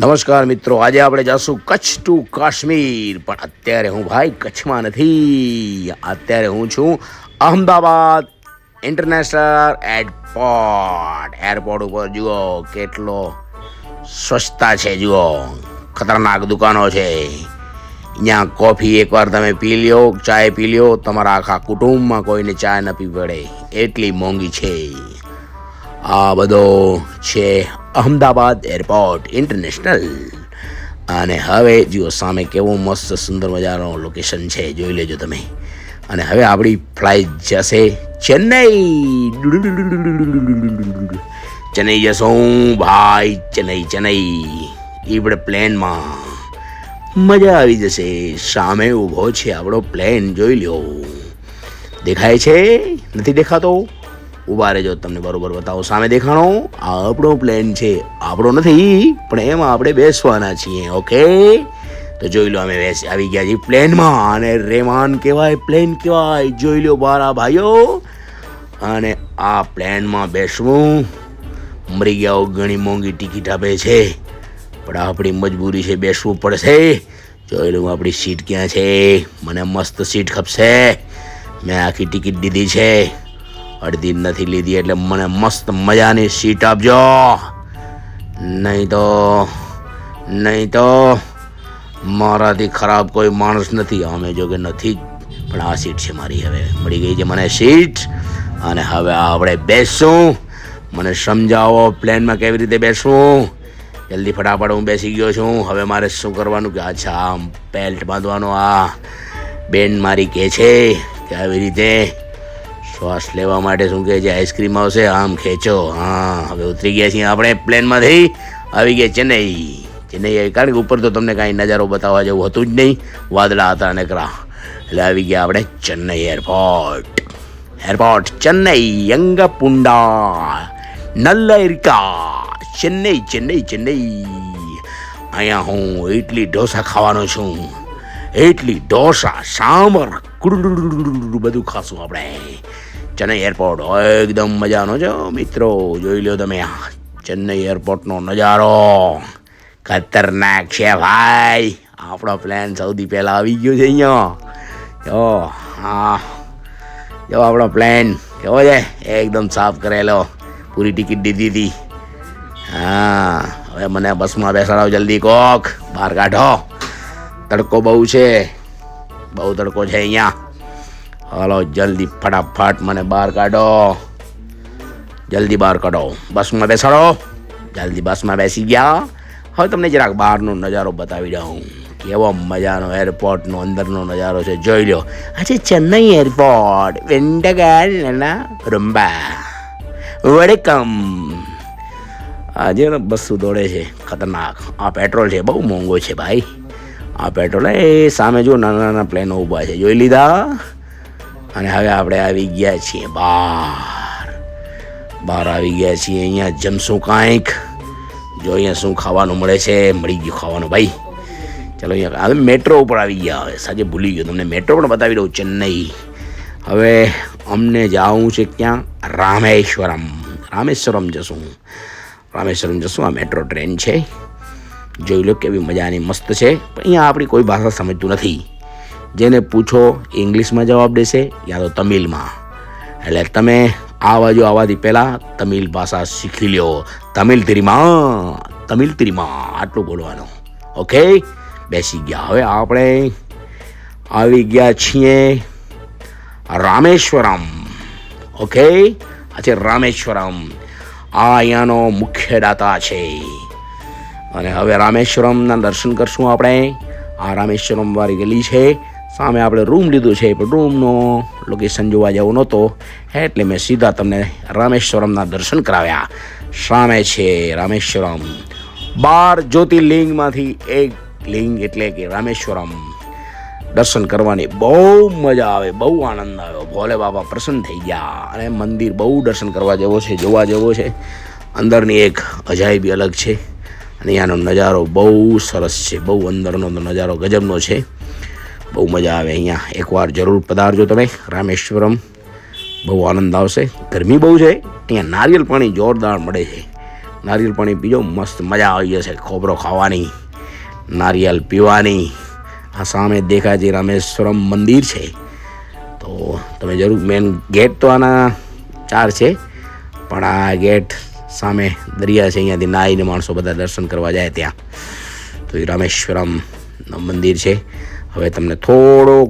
નમસ્કાર મિત્રો, આજે આપણે જઈશું કચ્છ ટુ કાશ્મીર. પણ અત્યારે હું ભાઈ કચ્છમાં નથી, અત્યારે હું છું અહમદાબાદ ઇન્ટરનેશનલ એરપોર્ટ ઉપર. જુઓ કેટલો સ્વચ્છતા છે, જુઓ ખતરનાક દુકાનો છે. અહીંયા કોફી એકવાર તમે પી લ્યો, ચાય પી લ્યો, તમારા આખા કુટુંબમાં કોઈને ચા ન પી પડે એટલી મોંઘી છે. આ બધો છે અહમદાબાદ એરપોર્ટ ઇન્ટરનેશનલ. અને હવે જુઓ સામે કેવું મસ્ત સુંદર મજાનો લોકેશન છે, જોઈ લેજો તમે. અને હવે આપણી ફ્લાઇટ જશે ચેન્નઈ. ચેન્નઈ જશું ભાઈ, ચેન્નઈ આપણે પ્લેનમાં મજા આવી જશે. સામે ઊભો છે આપણો પ્લેન, જોઈ લ્યો. દેખાય છે? નથી દેખાતો? ઊભા રહેજો, તમને બરોબર બતાવો. સામે દેખાણો આપણો પ્લેન છે, આપણો નથી પણ એમાં આપણે બેસવાના છીએ. ઓકે, તો જોઈ લો અમે આવી ગયા છીએ પ્લેનમાં. અને રેમાન કહેવાય, પ્લેન કહેવાય. જોઈ લો મારા ભાઈઓ. અને આ પ્લેનમાં બેસવું મરી ગયા, ઘણી મોંઘી ટિકિટ આપે છે, પણ આપણી મજબૂરી છે, બેસવું પડશે. જોઈ લો આપણી સીટ ક્યાં છે. મને મસ્ત સીટ ખપશે. મેં આખી ટિકિટ દીધી છે, અડધી નથી લીધી, એટલે મને મસ્ત મજાની સીટ આપજો. નહીં તો મારાથી ખરાબ કોઈ માણસ નથી. અમે જો કે નથી, પણ આ સીટ છે મારી. હવે મળી ગઈ છે મને સીટ. અને હવે આપણે બેસશું. મને સમજાવો પ્લેનમાં કેવી રીતે બેસવું. જલ્દી ફટાફટ. હું બેસી ગયો છું. હવે મારે શું કરવાનું કે અચ્છા આમ બેલ્ટ બાંધવાનો. આ બેન મારી કહે છે કે આવી રીતે શ્વાસ લેવા માટે શું કહે છે, આઈસ્ક્રીમ આવશે, આમ ખેંચો. હા, હવે ઉતરી ગયા છીએ આપણે પ્લેનમાંથી. આવી ગયા ચેન્નઈ આવી. કારણ કે ઉપર તો તમને કાંઈ નજારો બતાવવા જેવું હતું જ નહીં, વાદળા હતા નકરા. એટલે આવી ગયા આપણે ચેન્નઈ એરપોર્ટ ચેન્નઈ યંગપુંડા નલ્લરિકા ચેન્નઈ. અહીંયા હું ઇડલી ઢોસા ખાવાનો છું. ઇડલી ઢોસા સાંભર બધું ખાશું આપણે. ચેન્નઈ એરપોર્ટ એકદમ મજાનો છે મિત્રો. જોઈ લો તમે ચેન્નઈ એરપોર્ટનો નજારો, ખતરનાક છે ભાઈ. આપણો પ્લેન સૌથી પહેલાં આવી ગયો છે અહીંયા. જો આપણો પ્લેન કેવો છે, એકદમ સાફ કરેલો, પૂરી ટિકિટ દીધી હતી. હા, હવે મને બસમાં બેસાડો જલ્દી, કોક બહાર કાઢો. તડકો બહુ છે, બહુ તડકો છે અહીંયા. હાલો જલ્દી ફટાફટ મને બહાર કાઢો, જલ્દી બહાર કાઢો. બસમાં બેસાડો જલ્દી. બસમાં બેસી ગયા. હવે તમને જરાક બહારનો નજારો બતાવી દઉં. કેવો મજાનો એરપોર્ટનો અંદરનો નજારો છે, જોઈ લો. આજે ચેન્નઈ એરપોર્ટ રૂમ્બા વેલકમ. આજે બસો દોડે છે, ખતરનાક. આ પેટ્રોલ છે, બહુ મોંઘો છે ભાઈ આ પેટ્રોલ. એ સામે જો નાના નાના પ્લેનો ઊભા છે, જોઈ લીધા. અને હવે આપણે આવી ગયા છીએ બહાર આવી ગયા છીએ. અહીંયા જમશું કાંઈક. જો અહીંયા શું ખાવાનું મળે છે, મળી ગયું ખાવાનું ભાઈ. ચલો અહીંયા હવે મેટ્રો ઉપર આવી ગયા. હવે સાંજે ભૂલી ગયો, તમને મેટ્રો પણ બતાવી દઉં. ચેન્નઈ. હવે અમને જવું છે ક્યાં? રામેશ્વરમ જશું. આ મેટ્રો ટ્રેન છે, જોઈ લો કેવી મજાની મસ્ત છે. પણ અહીંયા આપણી કોઈ ભાષા સમજતું નથી. જેને પૂછો ઇંગ્લિશમાં જવાબ દેશે યા તો તમિલમાં. એટલે તમે આ બાજુ આવવાથી પહેલાં તમિલ ભાષા શીખી લ્યો. તમિલ તિરીમાં આટલું બોલવાનું. ઓકે, બેસી ગયા. હવે આપણે આવી ગયા છીએ રામેશ્વરમ. ઓકે, આ છે રામેશ્વરમ. આ અહીંયાનો મુખ્ય દાતા છે. અને હવે રામેશ્વરમના દર્શન કરશું આપણે. આ રામેશ્વરમ વાળી ગલી છે. સામે આપણે રૂમ લીધું છે, પણ રૂમનો લોકેશન જોવા જેવું નહોતો, એટલે મેં સીધા તમને રામેશ્વરમના દર્શન કરાવ્યા. સામે છે રામેશ્વરમ. 12 જ્યોતિર્લિંગમાંથી એક લિંગ એટલે કે રામેશ્વરમ. દર્શન કરવાની બહુ મજા આવે, બહુ આનંદ આવ્યો. ભોલે બાબા પ્રસન્ન થઈ ગયા. અને મંદિર બહુ દર્શન કરવા જેવો છે, જોવા જેવો છે. અંદરની એક અજાયબી અલગ છે. અને અહીંયાનો નજારો બહુ સરસ છે. બહુ અંદરનો નજારો ગજબનો છે. બહુ મજા આવે અહીંયા. એકવાર જરૂર પધારજો તમે રામેશ્વરમ, બહુ આનંદ આવશે. ગરમી બહુ છે અહીંયા. નારિયેલ પાણી જોરદાર મળે છે. નારિયેળ પાણી પીજો, મસ્ત મજા આવી જશે. ખોબરો ખાવાની, નારિયેળ પીવાની. આ સામે દેખાય છે રામેશ્વરમ મંદિર છે, તો તમે જરૂર. મેન ગેટ તો આના 4 છે, પણ આ ગેટ સામે દરિયા છે, અહીંયાથી નાહીને માણસો બધા દર્શન કરવા જાય ત્યાં. તો એ રામેશ્વરમ મંદિર છે. હવે તમને થોડોક